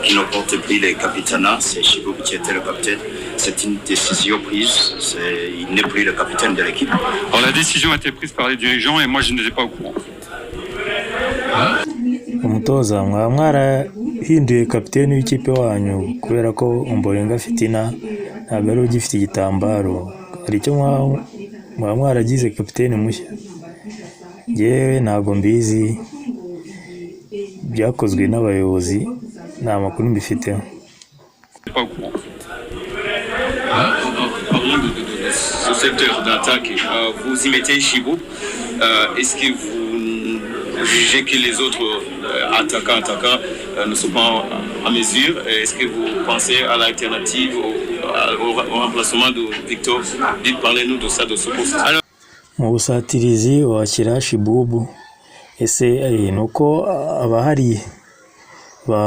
qui ne porte plus les capitanats, c'est Chibou qui était le capitaine. C'est une décision prise, il n'est plus le capitaine de l'équipe. Alors la décision a été prise par les dirigeants et moi je n'étais pas au courant. Umutoza mwaba mwarahinduye kapiteni w'ikipe wanyu kubera ko Ombolenga Fitina ntabwo ari ugifite igitambaro, hari icyo mwaba mwaragize kapiteni mushya? Yewe ntabwo mbizi, byakozwe n'abayobozi, nta makuru mbifiteho. Parlons de ce secteur d'attaque. Vous y mettez Chibou. Est-ce que vous jugez que les autres attaquants ne sont pas en mesure? Est-ce que vous pensez à l'alternative, au remplacement de Victor? Parlez-nous de ça, de ce poste. Mu busatirizi washyira Shibubu, ese nuko abahari